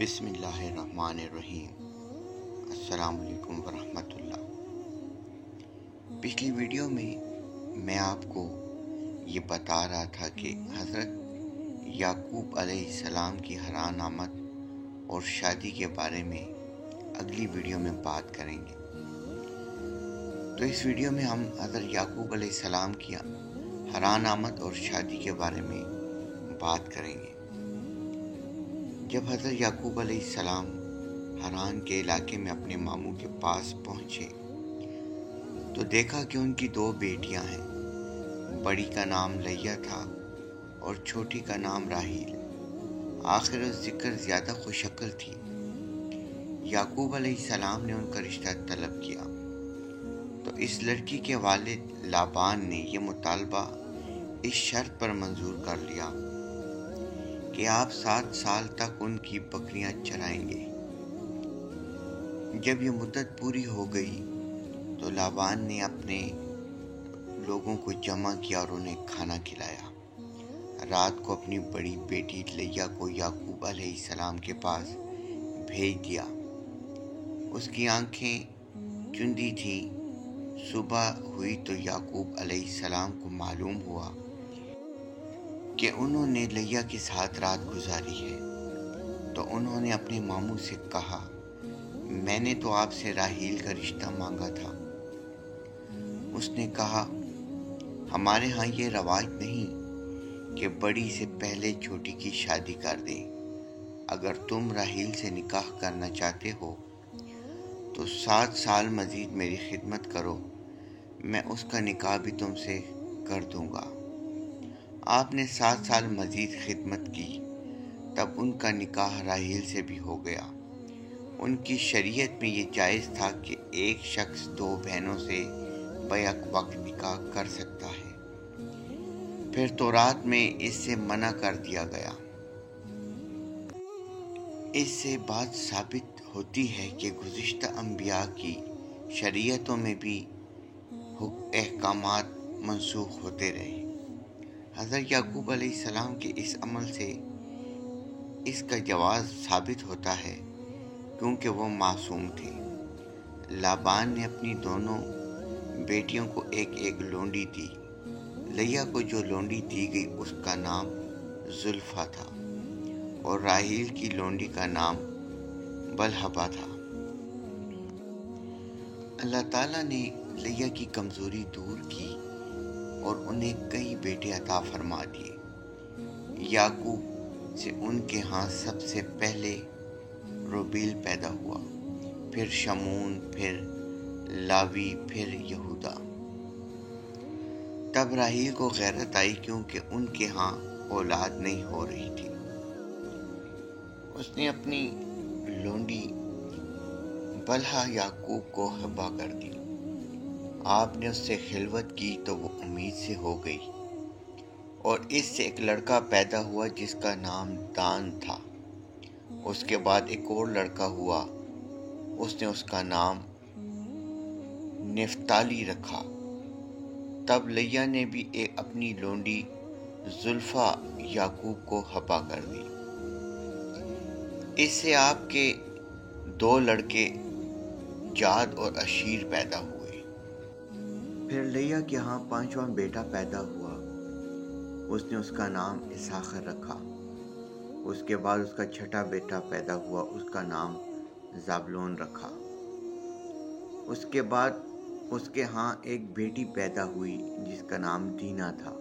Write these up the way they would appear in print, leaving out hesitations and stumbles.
بسم اللہ الرحمن الرحیم۔ السلام علیکم ورحمۃ اللہ۔ پچھلی ویڈیو میں آپ کو یہ بتا رہا تھا کہ حضرت یعقوب علیہ السلام کی حران آمد اور شادی کے بارے میں اگلی ویڈیو میں بات کریں گے۔ تو اس ویڈیو میں ہم حضرت یعقوب علیہ السلام کی حران آمد اور شادی کے بارے میں بات کریں گے۔ جب حضرت یعقوب علیہ السلام حران کے علاقے میں اپنے ماموں کے پاس پہنچے تو دیکھا کہ ان کی 2 بیٹیاں ہیں۔ بڑی کا نام لیا تھا اور چھوٹی کا نام راحیل۔ آخر ذکر زیادہ خوششکل تھی۔ یعقوب علیہ السلام نے ان کا رشتہ طلب کیا تو اس لڑکی کے والد لابان نے یہ مطالبہ اس شرط پر منظور کر لیا کہ آپ 7 سال تک ان کی بکریاں چرائیں گے۔ جب یہ مدت پوری ہو گئی تو لابان نے اپنے لوگوں کو جمع کیا اور انہیں کھانا کھلایا۔ رات کو اپنی بڑی بیٹی لیا کو یعقوب علیہ السلام کے پاس بھیج دیا۔ اس کی آنکھیں چندی تھیں۔ صبح ہوئی تو یعقوب علیہ السلام کو معلوم ہوا کہ انہوں نے لیا کے ساتھ رات گزاری ہے، تو انہوں نے اپنے ماموں سے کہا، میں نے تو آپ سے راحیل کا رشتہ مانگا تھا۔ اس نے کہا، ہمارے ہاں یہ رواج نہیں کہ بڑی سے پہلے چھوٹی کی شادی کر دیں۔ اگر تم راحیل سے نکاح کرنا چاہتے ہو تو 7 سال مزید میری خدمت کرو، میں اس کا نکاح بھی تم سے کر دوں گا۔ آپ نے 7 سال مزید خدمت کی، تب ان کا نکاح راحیل سے بھی ہو گیا۔ ان کی شریعت میں یہ جائز تھا کہ ایک شخص 2 بہنوں سے بیک وقت نکاح کر سکتا ہے، پھر تورات میں اس سے منع کر دیا گیا۔ اس سے بات ثابت ہوتی ہے کہ گزشتہ انبیاء کی شریعتوں میں بھی احکامات منسوخ ہوتے رہے۔ حضرت یعقوب علیہ السلام کے اس عمل سے اس کا جواز ثابت ہوتا ہے کیونکہ وہ معصوم تھے۔ لابان نے اپنی دونوں بیٹیوں کو ایک لونڈی دی۔ لیا کو جو لونڈی دی گئی اس کا نام زلفا تھا اور راحیل کی لونڈی کا نام بلہبہ تھا۔ اللہ تعالیٰ نے لیا کی کمزوری دور کی اور انہیں کئی بیٹے عطا فرما دیے۔ یعقوب سے ان کے ہاں سب سے پہلے روبیل پیدا ہوا، پھر شمون، پھر لاوی، پھر یہودا۔ تب راحیل کو غیرت آئی کیونکہ ان کے ہاں اولاد نہیں ہو رہی تھی۔ اس نے اپنی لونڈی بلہا یعقوب کو ہبہ کر دی۔ آپ نے اس سے خلوت کی تو وہ امید سے ہو گئی اور اس سے ایک لڑکا پیدا ہوا جس کا نام دان تھا۔ اس کے بعد ایک اور لڑکا ہوا، اس نے اس کا نام نفتالی رکھا۔ تب لیا نے بھی اپنی لونڈی زلفا یعقوب کو ہبہ کر دی۔ اس سے آپ کے 2 لڑکے جاد اور اشیر پیدا ہوئے۔ پھر لیا کے ہاں 5واں بیٹا پیدا ہوا، اس نے اس کا نام اسحاق رکھا۔ اس کے بعد اس کا 6واں بیٹا پیدا ہوا، اس کا نام زابلون رکھا۔ اس کے بعد اس کے ہاں ایک بیٹی پیدا ہوئی جس کا نام دینا تھا۔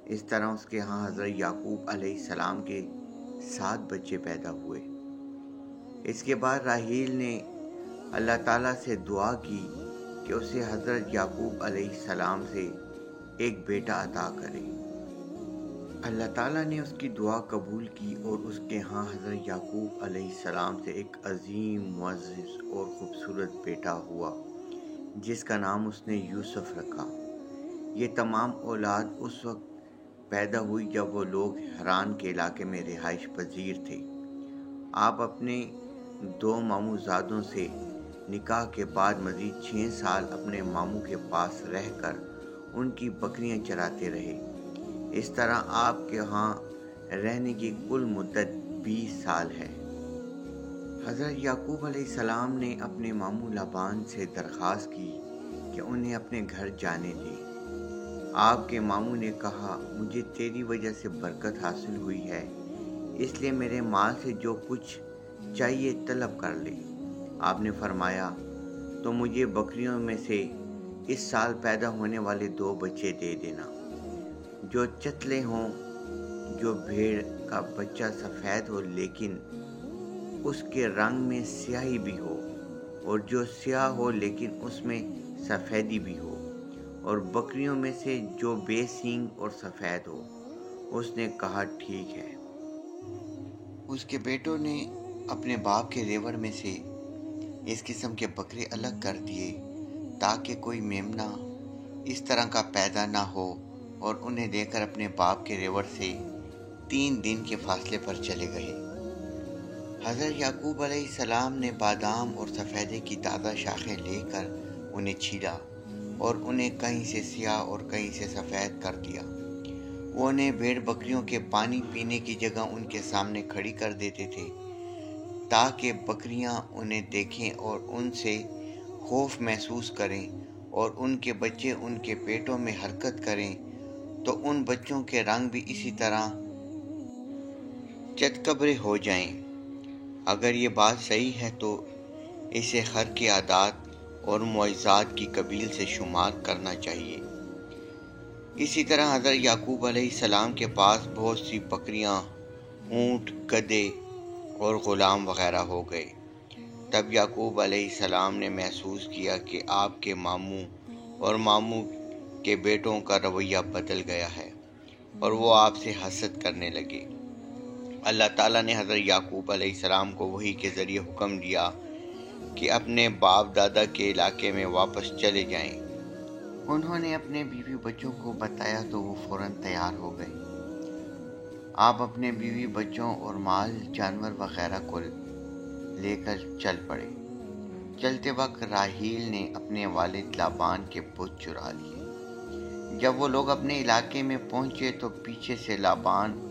اس طرح اس کے ہاں حضرت یعقوب علیہ السلام کے 7 بچے پیدا ہوئے۔ اس کے بعد راحیل نے اللہ تعالیٰ سے دعا کی کہ اسے حضرت یعقوب علیہ السلام سے ایک بیٹا عطا کرے۔ اللہ تعالیٰ نے اس کی دعا قبول کی اور اس کے ہاں حضرت یعقوب علیہ السلام سے ایک عظیم، معزز اور خوبصورت بیٹا ہوا جس کا نام اس نے یوسف رکھا۔ یہ تمام اولاد اس وقت پیدا ہوئی جب وہ لوگ حران کے علاقے میں رہائش پذیر تھے۔ آپ اپنے 2 ماموں زادوں سے نکاح کے بعد مزید 6 سال اپنے ماموں کے پاس رہ کر ان کی بکریاں چراتے رہے۔ اس طرح آپ کے ہاں رہنے کی کل مدت 20 سال ہے۔ حضرت یعقوب علیہ السلام نے اپنے ماموں لابان سے درخواست کی کہ انہیں اپنے گھر جانے دے۔ آپ کے ماموں نے کہا، مجھے تیری وجہ سے برکت حاصل ہوئی ہے، اس لیے میرے مال سے جو کچھ چاہیے طلب کر لے۔ آپ نے فرمایا، تو مجھے بکریوں میں سے اس سال پیدا ہونے والے 2 بچے دے دینا، جو چتلے ہوں، جو بھیڑ کا بچہ سفید ہو لیکن اس کے رنگ میں سیاہی بھی ہو، اور جو سیاہ ہو لیکن اس میں سفیدی بھی ہو، اور بکریوں میں سے جو بے سینگ اور سفید ہو۔ اس نے کہا، ٹھیک ہے۔ اس کے بیٹوں نے اپنے باپ کے ریوڑ میں سے اس قسم کے بکرے الگ کر دیے تاکہ کوئی میمنہ اس طرح کا پیدا نہ ہو، اور انہیں دے کر اپنے باپ کے ریوڑ سے 3 دن کے فاصلے پر چلے گئے۔ حضرت یعقوب علیہ السلام نے بادام اور سفیدے کی تازہ شاخیں لے کر انہیں چھیلا اور انہیں کہیں سے سیاہ اور کہیں سے سفید کر دیا۔ وہ انہیں بھیڑ بکریوں کے پانی پینے کی جگہ ان کے سامنے کھڑی کر دیتے تھے تاکہ بکریاں انہیں دیکھیں اور ان سے خوف محسوس کریں، اور ان کے بچے ان کے پیٹوں میں حرکت کریں تو ان بچوں کے رنگ بھی اسی طرح چتکبرے ہو جائیں۔ اگر یہ بات صحیح ہے تو اسے خر کے عادات اور معجزات کی قبیل سے شمار کرنا چاہیے۔ اسی طرح حضرت یعقوب علیہ السلام کے پاس بہت سی بکریاں، اونٹ، گدھے اور غلام وغیرہ ہو گئے۔ تب یعقوب علیہ السلام نے محسوس کیا کہ آپ کے ماموں اور ماموں کے بیٹوں کا رویہ بدل گیا ہے، اور وہ آپ سے حسد کرنے لگے۔ اللہ تعالیٰ نے حضرت یعقوب علیہ السلام کو وحی کے ذریعے حکم دیا کہ اپنے باپ دادا کے علاقے میں واپس چلے جائیں۔ انہوں نے اپنے بیوی بچوں کو بتایا تو وہ فوراً تیار ہو گئے۔ آپ اپنے بیوی بچوں اور مال جانور وغیرہ کو لے کر چل پڑے۔ چلتے وقت راحیل نے اپنے والد لابان کے بت چرا لیے۔ جب وہ لوگ اپنے علاقے میں پہنچے تو پیچھے سے لابان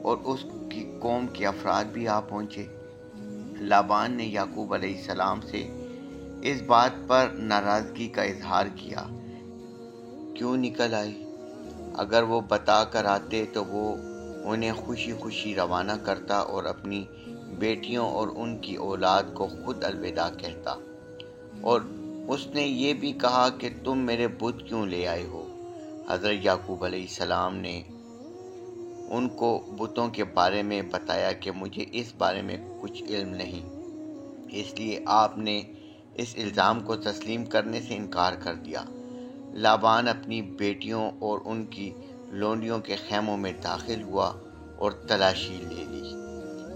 اور اس کی قوم کے افراد بھی آ پہنچے۔ لابان نے یعقوب علیہ السلام سے اس بات پر ناراضگی کا اظہار کیا، کیوں نکل آئے؟ اگر وہ بتا کر آتے تو وہ انہیں خوشی خوشی روانہ کرتا اور اپنی بیٹیوں اور ان کی اولاد کو خود الوداع کہتا، اور اس نے یہ بھی کہا کہ تم میرے بت کیوں لے آئے ہو؟ حضرت یعقوب علیہ السلام نے ان کو بتوں کے بارے میں بتایا کہ مجھے اس بارے میں کچھ علم نہیں، اس لیے آپ نے اس الزام کو تسلیم کرنے سے انکار کر دیا۔ لابان اپنی بیٹیوں اور ان کی لونڈیوں کے خیموں میں داخل ہوا اور تلاشی لے لی،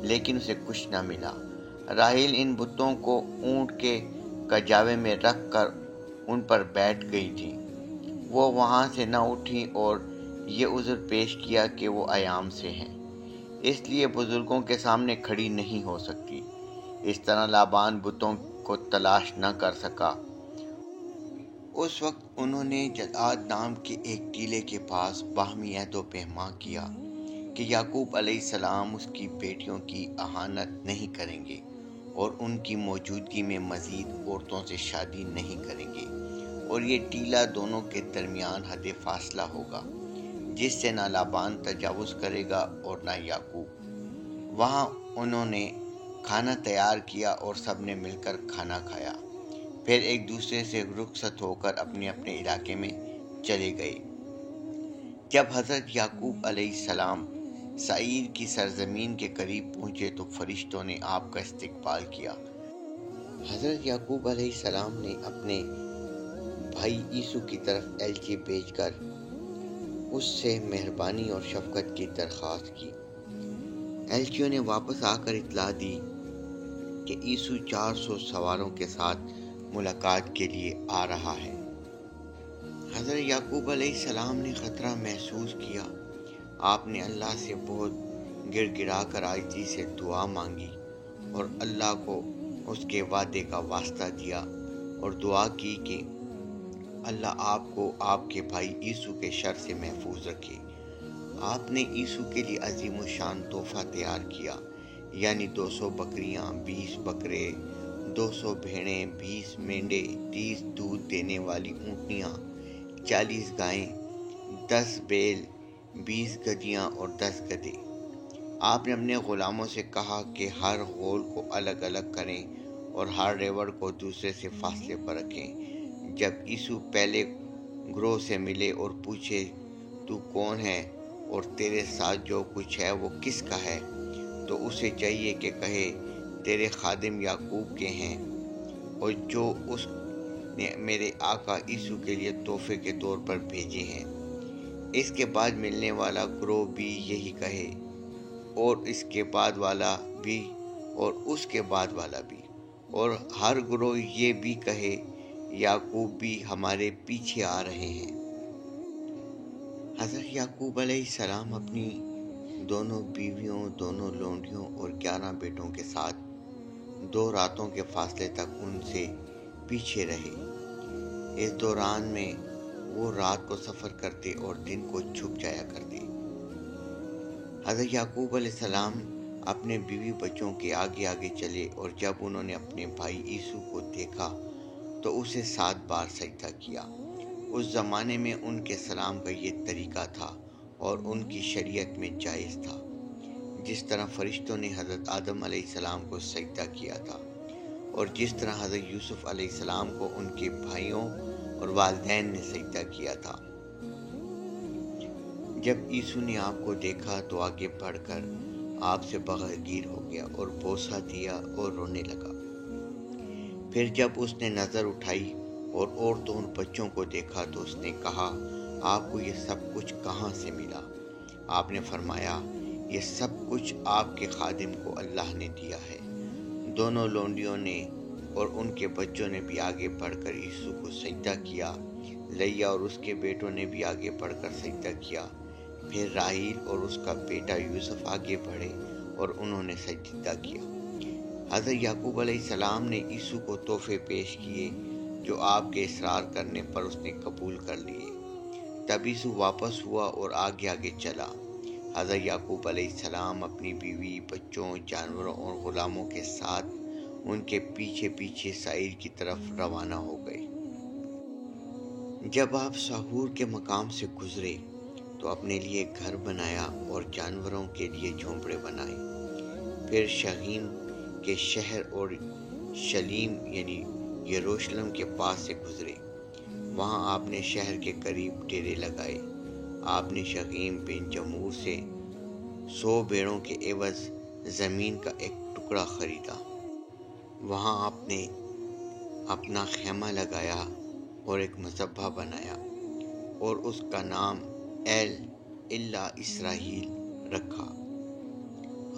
لیکن اسے کچھ نہ ملا۔ راحیل ان بتوں کو اونٹ کے کجاوے میں رکھ کر ان پر بیٹھ گئی تھی۔ وہ وہاں سے نہ اٹھی اور یہ عذر پیش کیا کہ وہ ایام سے ہیں، اس لیے بزرگوں کے سامنے کھڑی نہیں ہو سکتی۔ اس طرح لابان بتوں کو تلاش نہ کر سکا۔ اس وقت انہوں نے جلعاد نام کے ایک ٹیلے کے پاس باہمی عہد و پیمان کیا کہ یعقوب علیہ السلام اس کی بیٹیوں کی اہانت نہیں کریں گے اور ان کی موجودگی میں مزید عورتوں سے شادی نہیں کریں گے، اور یہ ٹیلہ دونوں کے درمیان حد فاصلہ ہوگا جس سے نہ لابان تجاوز کرے گا اور نہ یعقوب۔ وہاں انہوں نے کھانا تیار کیا اور سب نے مل کر کھانا کھایا، پھر ایک دوسرے سے رخصت ہو کر اپنے اپنے علاقے میں چلے گئے۔ جب حضرت یعقوب علیہ السلام سعیر کی سرزمین کے قریب پہنچے تو فرشتوں نے آپ کا استقبال کیا۔ حضرت یعقوب علیہ السلام نے اپنے بھائی عیسو کی طرف ایلچی بھیج کر اس سے مہربانی اور شفقت کی درخواست کی۔ ایلچیوں نے واپس آ کر اطلاع دی کہ عیسو 400 سواروں کے ساتھ ملاقات کے لیے آ رہا ہے۔ حضرت یعقوب علیہ السلام نے خطرہ محسوس کیا۔ آپ نے اللہ سے بہت گڑ گڑا کر عاجزی سے دعا مانگی اور اللہ کو اس کے وعدے کا واسطہ دیا، اور دعا کی کہ اللہ آپ کو آپ کے بھائی عیسو کے شر سے محفوظ رکھے۔ آپ نے عیسو کے لیے عظیم الشان تحفہ تیار کیا، یعنی 200 بکریاں، 20 بکرے، 200 بھیڑیں، 20 مینڈے، 30 دودھ دینے والی اونٹنیاں، 40 گائیں، 10 بیل، 20 گدیاں اور 10 گدھے۔ آپ نے اپنے غلاموں سے کہا کہ ہر غول کو الگ الگ کریں اور ہر ریوڑ کو دوسرے سے فاصلے پر رکھیں۔ جب یسوع پہلے گروہ سے ملے اور پوچھے تو کون ہے اور تیرے ساتھ جو کچھ ہے وہ کس کا ہے، تو اسے چاہیے کہ کہے تیرے خادم یعقوب کے ہیں اور جو اس نے میرے آقا یسوع کے لیے تحفے کے طور پر بھیجے ہیں۔ اس کے بعد ملنے والا گروہ بھی یہی کہے، اور اس کے بعد والا بھی، اور اس کے بعد والا بھی، اور ہر گروہ یہ بھی کہے یعقوب بھی ہمارے پیچھے آ رہے ہیں۔ حضرت یعقوب علیہ السلام اپنی دونوں بیویوں، دونوں لونڈیوں اور 11 بیٹوں کے ساتھ 2 راتوں کے فاصلے تک ان سے پیچھے رہے۔ اس دوران میں وہ رات کو سفر کرتے اور دن کو چھپ جایا کرتے۔ حضرت یعقوب علیہ السلام اپنے بیوی بچوں کے آگے آگے چلے، اور جب انہوں نے اپنے بھائی یسوع کو دیکھا تو اسے 7 بار سجدہ کیا۔ اس زمانے میں ان کے سلام کا یہ طریقہ تھا اور ان کی شریعت میں جائز تھا، جس طرح فرشتوں نے حضرت آدم علیہ السلام کو سجدہ کیا تھا، اور جس طرح حضرت یوسف علیہ السلام کو ان کے بھائیوں اور والدین نے سجدہ کیا تھا۔ جب یسوع نے آپ کو دیکھا تو آگے بڑھ کر آپ سے بغیر ہو گیا اور بوسہ دیا اور رونے لگا۔ پھر جب اس نے نظر اٹھائی اور عورتوں اور بچوں کو دیکھا تو اس نے کہا، آپ کو یہ سب کچھ کہاں سے ملا؟ آپ نے فرمایا، یہ سب کچھ آپ کے خادم کو اللہ نے دیا ہے۔ دونوں لونڈیوں نے اور ان کے بچوں نے بھی آگے بڑھ کر یسوع کو سجدہ کیا۔ لیا اور اس کے بیٹوں نے بھی آگے بڑھ کر سجدہ کیا۔ پھر راحیل اور اس کا بیٹا یوسف آگے بڑھے اور انہوں نے سجدہ کیا۔ حضرت یعقوب علیہ السلام نے یسوع کو تحفے پیش کیے جو آپ کے اصرار کرنے پر اس نے قبول کر لیے۔ تب یسوع واپس ہوا اور آگے آگے چلا۔ حضرت یعقوب علیہ السلام اپنی بیوی، بچوں، جانوروں اور غلاموں کے ساتھ ان کے پیچھے پیچھے سعیر کی طرف روانہ ہو گئے۔ جب آپ سحور کے مقام سے گزرے تو اپنے لیے گھر بنایا اور جانوروں کے لیے جھونپڑے بنائے۔ پھر شغیم کے شہر اور شلیم یعنی یروشلم کے پاس سے گزرے۔ وہاں آپ نے شہر کے قریب ڈیرے لگائے۔ آپ نے شغیم بن جمور سے 100 بھیڑوں کے عوض زمین کا ایک ٹکڑا خریدا۔ وہاں آپ نے اپنا خیمہ لگایا اور ایک مذبح بنایا اور اس کا نام اللہ اسرائیل رکھا۔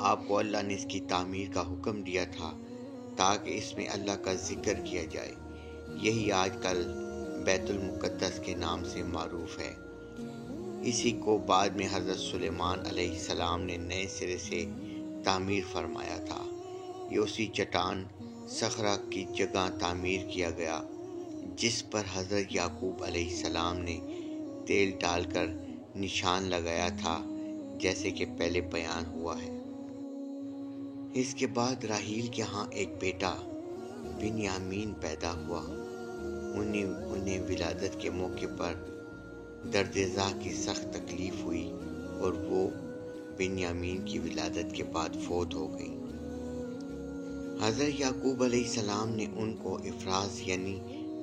آپ کو اللہ نے اس کی تعمیر کا حکم دیا تھا تاکہ اس میں اللہ کا ذکر کیا جائے۔ یہی آج کل بیت المقدس کے نام سے معروف ہے۔ اسی کو بعد میں حضرت سلیمان علیہ السلام نے نئے سرے سے تعمیر فرمایا تھا۔ یہ اسی چٹان صخرہ کی جگہ تعمیر کیا گیا جس پر حضرت یعقوب علیہ السلام نے تیل ڈال کر نشان لگایا تھا، جیسے کہ پہلے بیان ہوا ہے۔ اس کے بعد راحیل کے ہاں ایک بیٹا بنیامین پیدا ہوا۔ انہیں ولادت کے موقع پر درد ذاہ کی سخت تکلیف ہوئی اور وہ بنیامین کی ولادت کے بعد فوت ہو گئی۔ حضرت یعقوب علیہ السلام نے ان کو افراز یعنی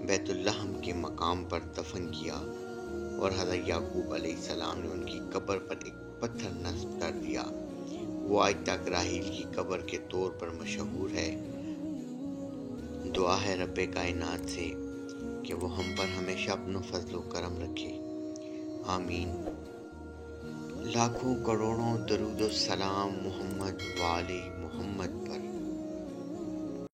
بیت اللحم کے مقام پر دفن کیا، اور حضرت یعقوب علیہ السلام نے ان کی قبر پر ایک پتھر نصب کر دیا۔ وہ آج تک راحیل کی قبر کے طور پر مشہور ہے۔ دعا ہے رب کائنات سے کہ وہ ہم پر ہمیشہ اپنا فضل و کرم رکھے، آمین۔ لاکھوں کروڑوں درود و سلام محمد وآل محمد پر۔